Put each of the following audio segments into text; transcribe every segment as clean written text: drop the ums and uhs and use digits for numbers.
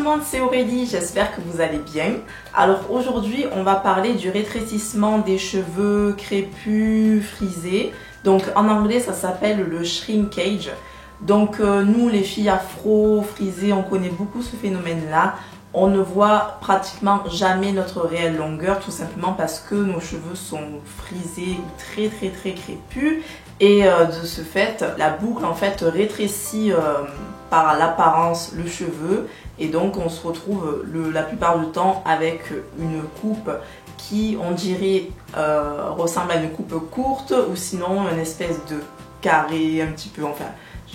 le monde, c'est Aurélie, j'espère que vous allez bien. Alors aujourd'hui, on va parler du rétrécissement des cheveux crépus, frisés. Donc en anglais, ça s'appelle le shrinkage. Donc nous, les filles afro, frisées, on connaît beaucoup ce phénomène-là. On ne voit pratiquement jamais notre réelle longueur, tout simplement parce que nos cheveux sont frisés, très crépus. Et de ce fait, la boucle en fait rétrécit par l'apparence le cheveu. Et donc on se retrouve la plupart du temps avec une coupe qui, on dirait, ressemble à une coupe courte ou sinon une espèce de carré un petit peu, enfin.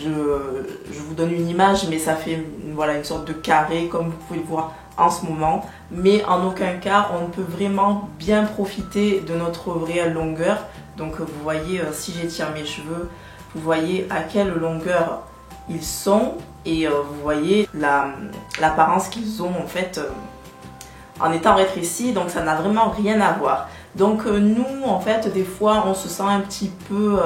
Je vous donne une image, mais ça fait voilà, une sorte de carré comme vous pouvez le voir en ce moment. Mais en aucun cas, on ne peut vraiment bien profiter de notre réelle longueur. Donc vous voyez, si j'étire mes cheveux, vous voyez à quelle longueur ils sont. Et vous voyez l'apparence qu'ils ont en fait en étant rétrécis. Donc ça n'a vraiment rien à voir. Donc nous, en fait, des fois, on se sent un petit peu...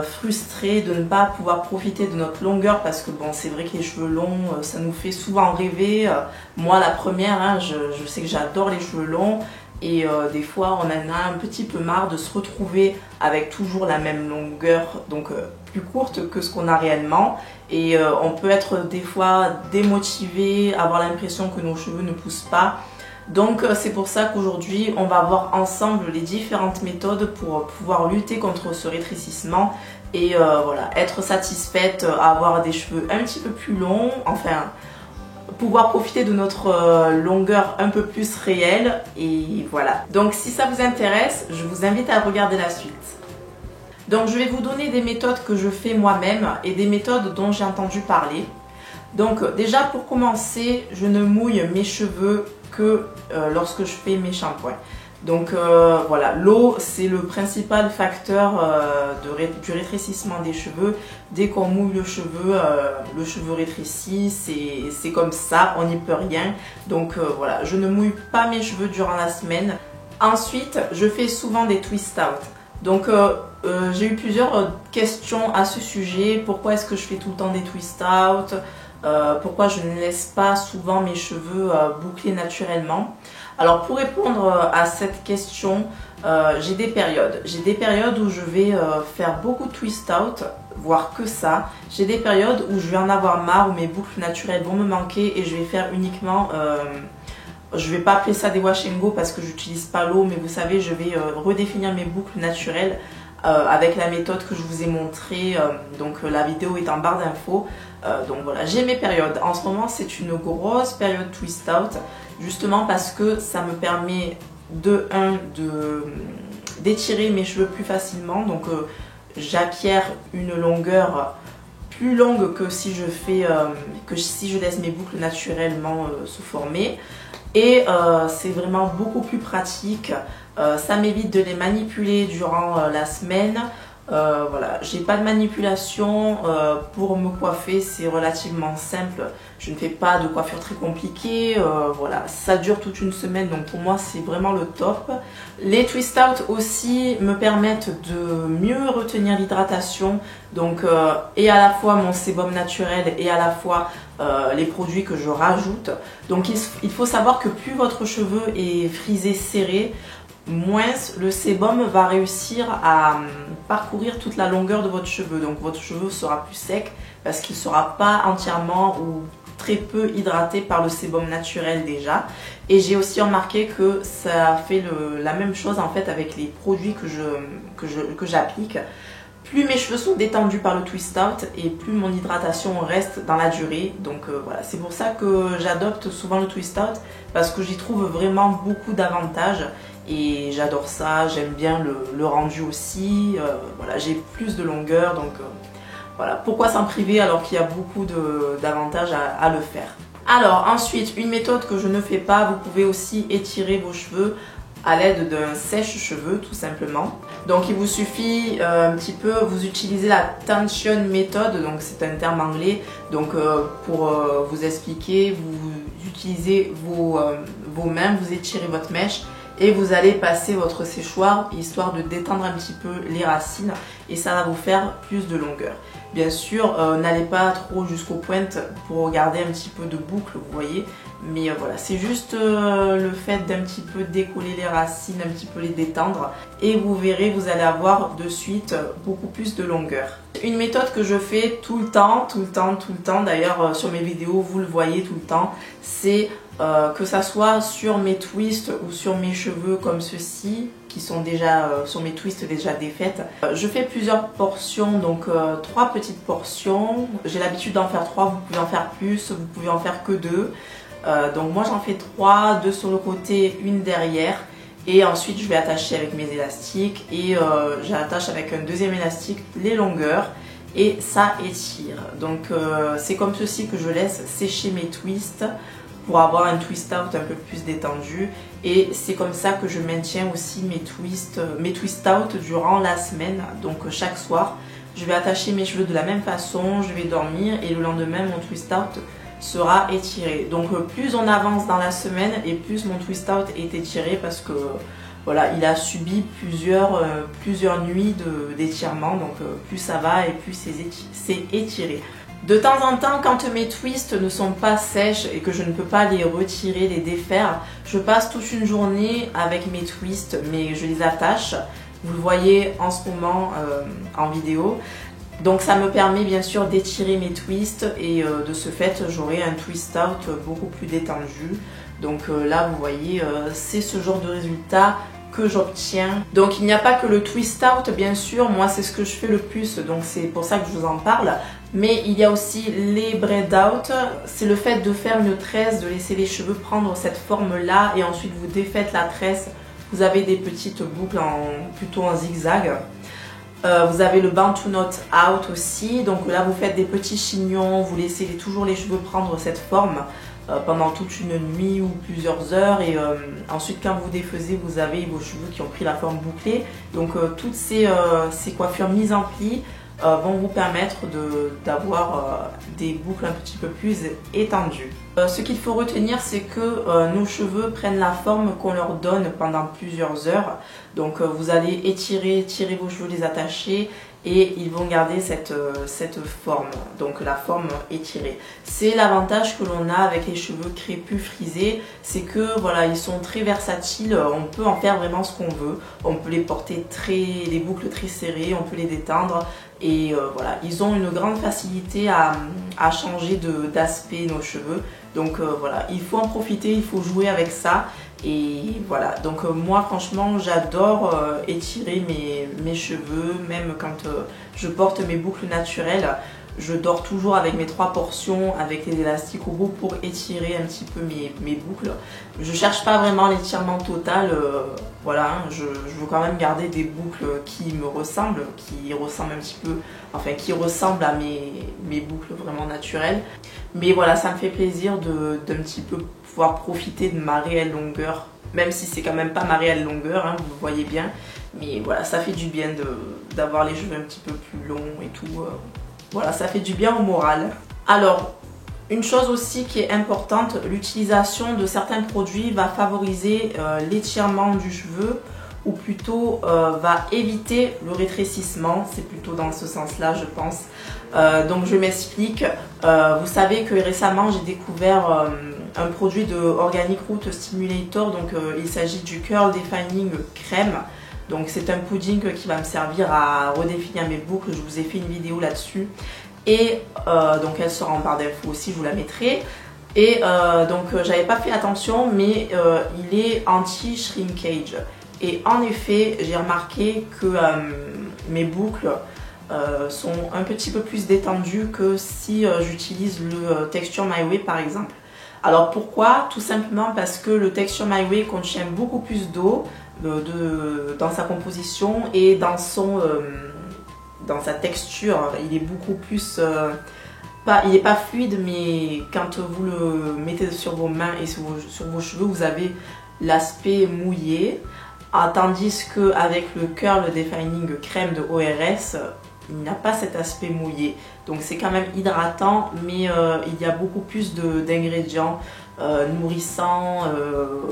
frustré de ne pas pouvoir profiter de notre longueur parce que bon, c'est vrai que les cheveux longs, ça nous fait souvent rêver. Moi la première, hein, je sais que j'adore les cheveux longs et des fois on en a un petit peu marre de se retrouver avec toujours la même longueur, donc plus courte que ce qu'on a réellement, et on peut être des fois démotivé, avoir l'impression que nos cheveux ne poussent pas. Donc c'est pour ça qu'aujourd'hui on va voir ensemble les différentes méthodes pour pouvoir lutter contre ce rétrécissement et voilà, être satisfaite, avoir des cheveux un petit peu plus longs, enfin pouvoir profiter de notre longueur un peu plus réelle, et voilà. Donc si ça vous intéresse, je vous invite à regarder la suite. Donc je vais vous donner des méthodes que je fais moi-même et des méthodes dont j'ai entendu parler. Donc déjà pour commencer, je ne mouille mes cheveux que lorsque je fais mes shampoings. Donc voilà, l'eau c'est le principal facteur du rétrécissement des cheveux. Dès qu'on mouille le cheveu rétrécit, c'est comme ça, on n'y peut rien. Donc voilà, je ne mouille pas mes cheveux durant la semaine. Ensuite, je fais souvent des twist out. Donc j'ai eu plusieurs questions à ce sujet. Pourquoi est-ce que je fais tout le temps des twist out? Pourquoi je ne laisse pas souvent mes cheveux bouclés naturellement? Alors pour répondre à cette question, j'ai des périodes. J'ai des périodes où je vais faire beaucoup de twist out, voire que ça. J'ai des périodes où je vais en avoir marre, où mes boucles naturelles vont me manquer et je vais faire uniquement... je vais pas appeler ça des wash and go parce que j'utilise pas l'eau, mais vous savez, je vais redéfinir mes boucles naturelles avec la méthode que je vous ai montrée. Donc la vidéo est en barre d'infos. Donc voilà, j'ai mes périodes. En ce moment, c'est une grosse période twist out, justement parce que ça me permet d'étirer mes cheveux plus facilement. Donc j'acquiers une longueur plus longue que si je laisse mes boucles naturellement se former. Et c'est vraiment beaucoup plus pratique. Ça m'évite de les manipuler durant la semaine. Voilà, j'ai pas de manipulation pour me coiffer, c'est relativement simple. Je ne fais pas de coiffure très compliquée. Voilà, ça dure toute une semaine, donc pour moi c'est vraiment le top. Les twist out aussi me permettent de mieux retenir l'hydratation, donc et à la fois mon sébum naturel et à la fois les produits que je rajoute. Donc il faut savoir que plus votre cheveu est frisé, serré, moins le sébum va réussir à parcourir toute la longueur de votre cheveu. Donc votre cheveu sera plus sec parce qu'il ne sera pas entièrement ou très peu hydraté par le sébum naturel déjà. Et j'ai aussi remarqué que ça fait la même chose en fait avec les produits que j'applique. Plus mes cheveux sont détendus par le twist out et plus mon hydratation reste dans la durée. Donc voilà, c'est pour ça que j'adopte souvent le twist out parce que j'y trouve vraiment beaucoup d'avantages. Et j'adore ça, j'aime bien le rendu aussi, voilà, j'ai plus de longueur, donc voilà, pourquoi s'en priver alors qu'il y a beaucoup d'avantages à le faire. Alors ensuite, une méthode que je ne fais pas, vous pouvez aussi étirer vos cheveux à l'aide d'un sèche-cheveux tout simplement. Donc il vous suffit un petit peu, vous utilisez la tension méthode, donc c'est un terme anglais, donc pour vous expliquer, vous utilisez vos mains, vous étirez votre mèche et vous allez passer votre séchoir histoire de détendre un petit peu les racines et ça va vous faire plus de longueur. Bien sûr, n'allez pas trop jusqu'aux pointes pour garder un petit peu de boucle, vous voyez. Mais voilà, c'est juste le fait d'un petit peu décoller les racines, un petit peu les détendre. Et vous verrez, vous allez avoir de suite beaucoup plus de longueur. Une méthode que je fais tout le temps, d'ailleurs sur mes vidéos, vous le voyez tout le temps, c'est que ça soit sur mes twists ou sur mes cheveux comme ceci, qui sont déjà sur mes twists déjà défaites. Je fais plusieurs portions, donc 3 petites portions. J'ai l'habitude d'en faire 3, vous pouvez en faire plus, vous pouvez en faire que 2. Donc moi j'en fais 3, 2 sur le côté, une derrière. Et ensuite je vais attacher avec mes élastiques et j'attache avec un deuxième élastique les longueurs. Et ça étire. Donc c'est comme ceci que je laisse sécher mes twists pour avoir un twist out un peu plus détendu. Et c'est comme ça que je maintiens aussi mes twist out durant la semaine. Donc chaque soir, je vais attacher mes cheveux de la même façon, je vais dormir et le lendemain mon twist out sera étiré. Donc plus on avance dans la semaine et plus mon twist out est étiré parce que voilà, il a subi plusieurs nuits d'étirement. Donc plus ça va et plus c'est étiré. De temps en temps, quand mes twists ne sont pas sèches et que je ne peux pas les retirer, les défaire, je passe toute une journée avec mes twists, mais je les attache. Vous le voyez en ce moment en vidéo. Donc ça me permet bien sûr d'étirer mes twists et de ce fait j'aurai un twist out beaucoup plus détendu. Donc là vous voyez c'est ce genre de résultat que j'obtiens. Donc il n'y a pas que le twist out bien sûr, moi c'est ce que je fais le plus, donc c'est pour ça que je vous en parle. Mais il y a aussi les braid out, c'est le fait de faire une tresse, de laisser les cheveux prendre cette forme là et ensuite vous défaites la tresse. Vous avez des petites boucles plutôt en zigzag. Vous avez le bantu knot out aussi, donc là vous faites des petits chignons, vous laissez toujours les cheveux prendre cette forme pendant toute une nuit ou plusieurs heures et ensuite quand vous défaisez vous avez vos cheveux qui ont pris la forme bouclée. Donc toutes ces coiffures mises en pli vont vous permettre d'avoir des boucles un petit peu plus étendues. Ce qu'il faut retenir, c'est que nos cheveux prennent la forme qu'on leur donne pendant plusieurs heures. Donc vous allez étirer vos cheveux, les attacher et ils vont garder cette forme, donc la forme étirée. C'est l'avantage que l'on a avec les cheveux crépus frisés, c'est que voilà, ils sont très versatiles, on peut en faire vraiment ce qu'on veut, on peut les porter les boucles très serrées, on peut les détendre et voilà, ils ont une grande facilité à changer d'aspect nos cheveux. Donc voilà, il faut en profiter, il faut jouer avec ça. Et voilà, donc moi franchement j'adore étirer mes cheveux, même quand je porte mes boucles naturelles. Je dors toujours avec mes 3 portions, avec les élastiques au bout pour étirer un petit peu mes boucles. Je cherche pas vraiment l'étirement total, voilà, hein, je veux quand même garder des boucles qui me ressemblent, qui ressemblent un petit peu, enfin qui ressemblent à mes boucles vraiment naturelles. Mais voilà, ça me fait plaisir d'un petit peu pouvoir profiter de ma réelle longueur, même si c'est quand même pas ma réelle longueur, hein, vous le voyez bien. Mais voilà, ça fait du bien d'avoir les cheveux un petit peu plus longs et tout. Voilà, ça fait du bien au moral. Alors, une chose aussi qui est importante, l'utilisation de certains produits va favoriser l'étirement du cheveu ou plutôt va éviter le rétrécissement. C'est plutôt dans ce sens-là, je pense. Donc, je m'explique. Vous savez que récemment, j'ai découvert un produit de Organic Root Stimulator. Donc, il s'agit du Curl Defining Crème. Donc c'est un pudding qui va me servir à redéfinir mes boucles, je vous ai fait une vidéo là-dessus. Et donc elle sera en barre d'infos aussi, je vous la mettrai. Et donc j'avais pas fait attention, mais il est anti-shrinkage. Et en effet, j'ai remarqué que mes boucles sont un petit peu plus détendues que si j'utilise le Texture My Way par exemple. Alors pourquoi? Tout simplement parce que le Texture My Way contient beaucoup plus d'eau dans sa composition et dans sa texture. Il est beaucoup plus il n'est pas fluide, mais quand vous le mettez sur vos mains et sur vos cheveux, vous avez l'aspect mouillé, tandis qu'avec le Curl Defining Crème de ORS, il n'y a pas cet aspect mouillé. Donc c'est quand même hydratant, mais il y a beaucoup plus d'ingrédients nourrissants,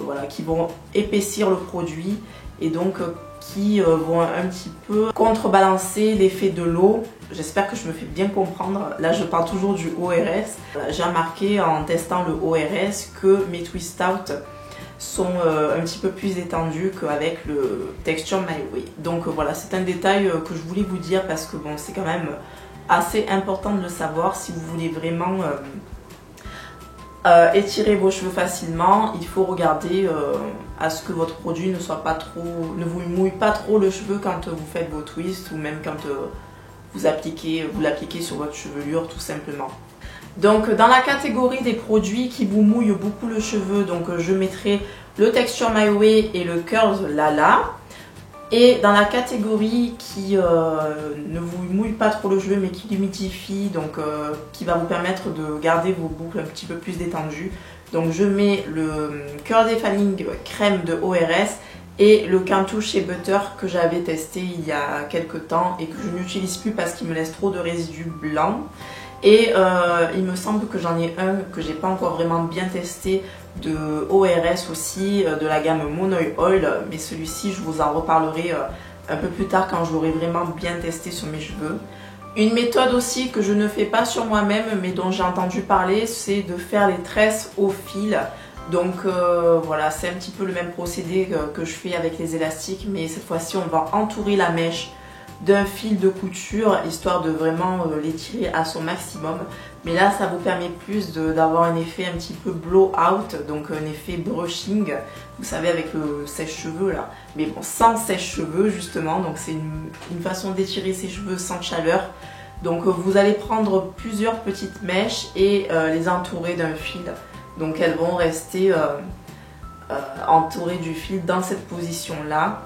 voilà, qui vont épaissir le produit et donc qui vont un petit peu contrebalancer l'effet de l'eau. J'espère que je me fais bien comprendre. Là, je parle toujours du ORS. J'ai remarqué en testant le ORS que mes Twist Out sont un petit peu plus étendus qu'avec le Texture My Way. Donc voilà, c'est un détail que je voulais vous dire parce que bon, c'est quand même assez important de le savoir si vous voulez vraiment étirer vos cheveux facilement. Il faut regarder à ce que votre produit ne soit pas trop, ne vous mouille pas trop le cheveu quand vous faites vos twists ou même quand vous l'appliquez sur votre chevelure tout simplement. Donc dans la catégorie des produits qui vous mouillent beaucoup le cheveu, donc je mettrai le Texture My Way et le Curls Lala. Et dans la catégorie qui ne vous mouille pas trop le cheveu mais qui l'humidifie, donc qui va vous permettre de garder vos boucles un petit peu plus détendues, donc je mets le Curl Defining Crème de ORS et le Cantu Shea Butter que j'avais testé il y a quelques temps et que je n'utilise plus parce qu'il me laisse trop de résidus blancs. Et il me semble que j'en ai un que j'ai pas encore vraiment bien testé de ORS aussi, de la gamme Monoï Oil, mais celui-ci je vous en reparlerai un peu plus tard quand je l'aurai vraiment bien testé sur mes cheveux. Une méthode aussi que je ne fais pas sur moi-même mais dont j'ai entendu parler, c'est de faire les tresses au fil. Donc voilà, c'est un petit peu le même procédé que je fais avec les élastiques, mais cette fois-ci on va entourer la mèche d'un fil de couture histoire de vraiment l'étirer à son maximum. Mais là ça vous permet plus d'avoir un effet un petit peu blow out, donc un effet brushing, vous savez, avec le sèche-cheveux là, mais bon, sans sèche-cheveux justement. Donc c'est une façon d'étirer ses cheveux sans chaleur. Donc vous allez prendre plusieurs petites mèches et les entourer d'un fil, donc elles vont rester entourées du fil dans cette position là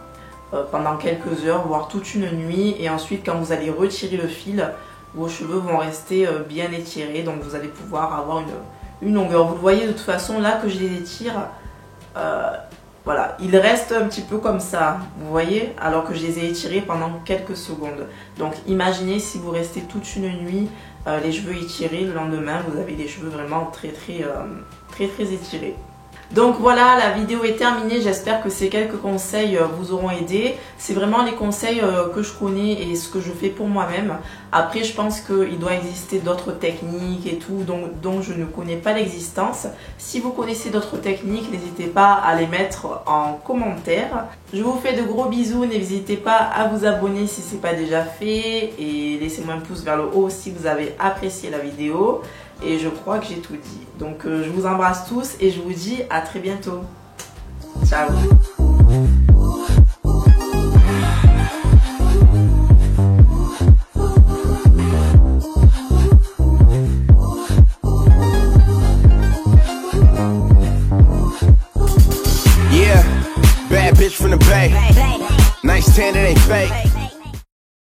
pendant quelques heures, voire toute une nuit. Et ensuite quand vous allez retirer le fil, vos cheveux vont rester bien étirés, donc vous allez pouvoir avoir une longueur. Vous le voyez de toute façon là que je les étire, voilà, ils restent un petit peu comme ça, vous voyez, alors que je les ai étirés pendant quelques secondes. Donc imaginez si vous restez toute une nuit les cheveux étirés, le lendemain vous avez les cheveux vraiment très étirés. Donc voilà, la vidéo est terminée, j'espère que ces quelques conseils vous auront aidé. C'est vraiment les conseils que je connais et ce que je fais pour moi-même. Après je pense qu'il doit exister d'autres techniques et tout dont je ne connais pas l'existence. Si vous connaissez d'autres techniques, n'hésitez pas à les mettre en commentaire. Je vous fais de gros bisous, n'hésitez pas à vous abonner si ce n'est pas déjà fait et laissez-moi un pouce vers le haut si vous avez apprécié la vidéo. Et je crois que j'ai tout dit. Donc je vous embrasse tous et je vous dis à très bientôt. Ciao. Yeah, bad bitch from the Bay. Nice tan, it ain't fake.